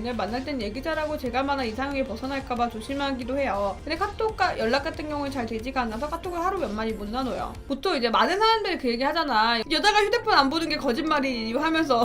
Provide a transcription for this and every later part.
오늘 만날 땐 얘기 잘하고 제가 만한 이상하게 벗어날까봐 조심하기도 해요. 근데 카톡과 연락 같은 경우는 잘 되지가 않아서 카톡을 하루 몇 마디 못 나눠요. 보통 이제 많은 사람들이 그 얘기 하잖아. 여자가 휴대폰 안 보는 게 거짓말이니 하면서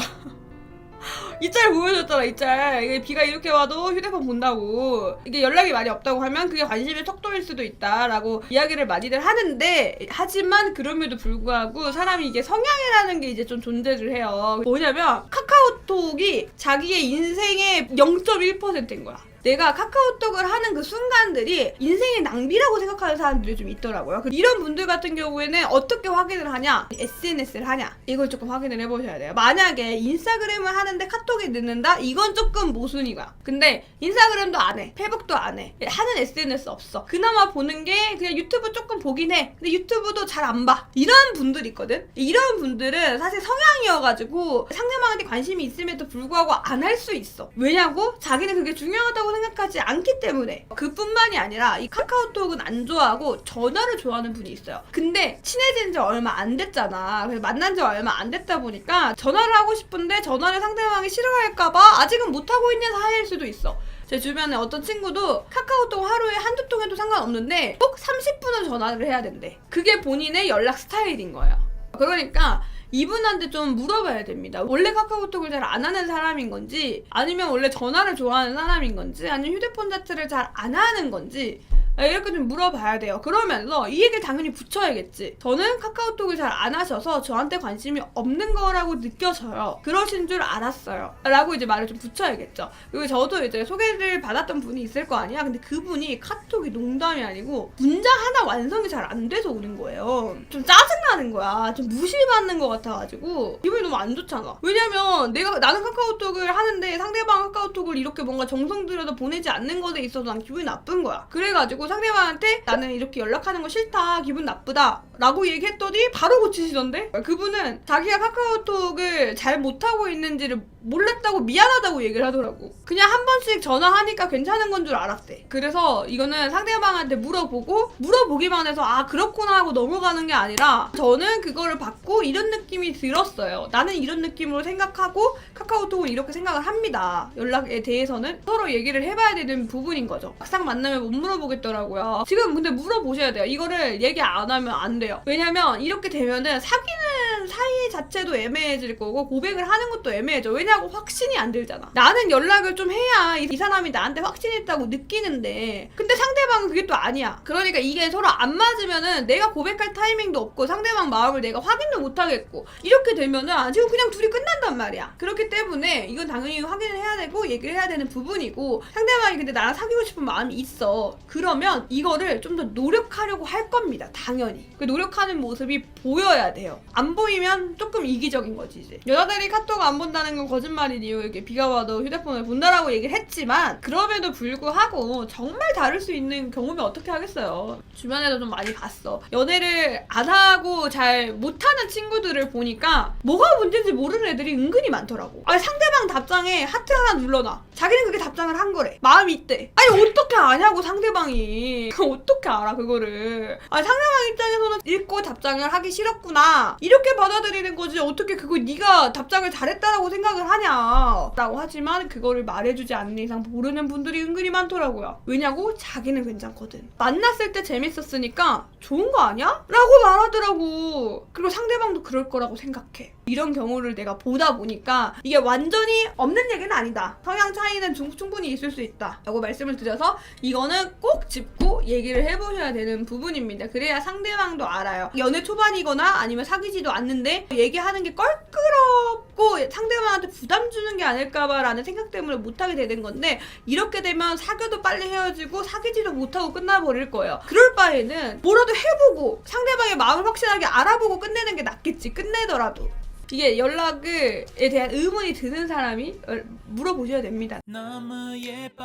이 짤 보여줬잖아. 이 짤. 이게 비가 이렇게 와도 휴대폰 본다고. 이게 연락이 많이 없다고 하면 그게 관심의 척도일 수도 있다라고 이야기를 많이들 하는데, 하지만 그럼에도 불구하고 사람이 이게 성향이라는 게 이제 좀 존재를 해요. 뭐냐면 카카오톡이 자기의 인생의 0.1%인 거야. 내가 카카오톡을 하는 그 순간들이 인생의 낭비라고 생각하는 사람들이 좀 있더라고요. 이런 분들 같은 경우에는 어떻게 확인을 하냐? SNS를 하냐? 이걸 조금 확인을 해보셔야 돼요. 만약에 인스타그램을 하는데 카톡이 늦는다? 이건 조금 모순이야. 근데 인스타그램도 안 해. 페북도 안 해. 하는 SNS 없어. 그나마 보는 게 그냥 유튜브 조금 보긴 해. 근데 유튜브도 잘 안 봐. 이런 분들이 있거든? 이런 분들은 사실 성향이어가지고 상대방한테 관심이 있음에도 불구하고 안 할 수 있어. 왜냐고? 자기는 그게 중요하다고 생각하지 않기 때문에. 그뿐만이 아니라 이 카카오톡은 안 좋아하고 전화를 좋아하는 분이 있어요. 근데 친해진 지 얼마 안 됐잖아. 그래서 만난 지 얼마 안 됐다 보니까 전화를 하고 싶은데 전화를 상대방이 싫어할까봐 아직은 못하고 있는 사이일 수도 있어. 제 주변에 어떤 친구도 카카오톡 하루에 한두 통 해도 상관없는데 꼭 30분은 전화를 해야 된대. 그게 본인의 연락 스타일인 거예요. 그러니까 이분한테 좀 물어봐야 됩니다. 원래 카카오톡을 잘 안 하는 사람인 건지, 아니면 원래 전화를 좋아하는 사람인 건지, 아니면 휴대폰 자체를 잘 안 하는 건지, 이렇게 좀 물어봐야 돼요. 그러면서 이 얘기를 당연히 붙여야겠지. 저는 카카오톡을 잘 안 하셔서 저한테 관심이 없는 거라고 느껴져요. 그러신 줄 알았어요. 라고 이제 말을 좀 붙여야겠죠. 그리고 저도 이제 소개를 받았던 분이 있을 거 아니야. 근데 그분이 카톡이 농담이 아니고 문장 하나 완성이 잘 안 돼서 오는 거예요. 좀 짜증나는 거야. 좀 무시받는 것 같아가지고 기분이 너무 안 좋잖아. 왜냐면 나는 카카오톡을 하는데 상대방 카카오톡을 이렇게 뭔가 정성 들여서 보내지 않는 것에 있어서 난 기분이 나쁜 거야. 그래가지고 상대방한테 나는 이렇게 연락하는 거 싫다, 기분 나쁘다 라고 얘기했더니 바로 고치시던데? 그분은 자기가 카카오톡을 잘 못하고 있는지를 몰랐다고 미안하다고 얘기를 하더라고. 그냥 한 번씩 전화하니까 괜찮은 건 줄 알았대. 그래서 이거는 상대방한테 물어보기만 해서 아 그렇구나 하고 넘어가는 게 아니라, 저는 그거를 받고 이런 느낌이 들었어요. 나는 이런 느낌으로 생각하고 카카오톡은 이렇게 생각을 합니다. 연락에 대해서는 서로 얘기를 해봐야 되는 부분인 거죠. 막상 만나면 못 물어보겠더라고요. 지금 근데 물어보셔야 돼요. 이거를 얘기 안 하면 안 돼요. 왜냐면 이렇게 되면은 사귀는 사이 자체도 애매해질 거고 고백을 하는 것도 애매해져. 왜냐고 확신이 안 들잖아. 나는 연락을 좀 해야 이 사람이 나한테 확신했다고 느끼는데, 근데 상대방은 그게 또 아니야. 그러니까 이게 서로 안 맞으면은 내가 고백할 타이밍도 없고 상대방 마음을 내가 확인도 못 하겠고, 이렇게 되면은 지금 그냥 둘이 끝난단 말이야. 그렇기 때문에 이건 당연히 확인을 해야 되고 얘기를 해야 되는 부분이고, 상대방이 근데 나랑 사귀고 싶은 마음이 있어. 그러면 이거를 좀 더 노력하려고 할 겁니다. 당연히. 그 노력하는 모습이 보여야 돼요. 안 보이면 조금 이기적인 거지 이제. 여자들이 카톡 안 본다는 건 거짓말이니 이렇게 비가 와도 휴대폰을 본다라고 얘기를 했지만, 그럼에도 불구하고 정말 다를 수 있는 경험이 어떻게 하겠어요. 주변에도 좀 많이 봤어. 연애를 안 하고 잘 못하는 친구들을 보니까 뭐가 문제인지 모르는 애들이 은근히 많더라고. 아니 상대방 답장에 하트 하나 눌러놔. 자기는 그게 답장을 한 거래. 마음이 있대. 아니 어떻게 아냐고 상대방이. 어떻게 알아 그거를. 아니 상대방 입장에서는 읽고 답장을 하기 싫었구나 이렇게 받아들이는 거지, 어떻게 그거 네가 답장을 잘했다라고 생각을 하냐 라고. 하지만 그거를 말해주지 않는 이상 모르는 분들이 은근히 많더라고요. 왜냐고? 자기는 괜찮거든. 만났을 때 재밌었으니까 좋은 거 아니야? 라고 말하더라고. 그리고 상대방도 그럴 거라고 생각해. 이런 경우를 내가 보다 보니까 이게 완전히 없는 얘기는 아니다. 성향 차이는 충분히 있을 수 있다 라고 말씀을 드려서 이거는 꼭 짚고 얘기를 해보셔야 되는 부분입니다. 그래야 상대방도 알아요. 연애 초반이거나 아니면 사귀지도 않는데 얘기하는 게 껄끄럽고 상대방한테 부담 주는 게 아닐까봐 라는 생각 때문에 못하게 되는 건데, 이렇게 되면 사귀어도 빨리 헤어지고 사귀지도 못하고 끝나버릴 거예요. 그럴 바에는 뭐라도 해보고 상대방의 마음을 확실하게 알아보고 끝내는 게 낫겠지. 끝내더라도. 이게 연락에 대한 의문이 드는 사람이 물어보셔야 됩니다. 너무 예뻐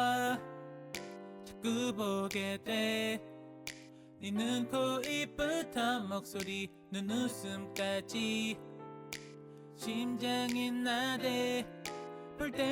자꾸 보게 돼. 네 눈, 코, 입부터 목소리, 눈웃음까지 심장이 나대. 볼 때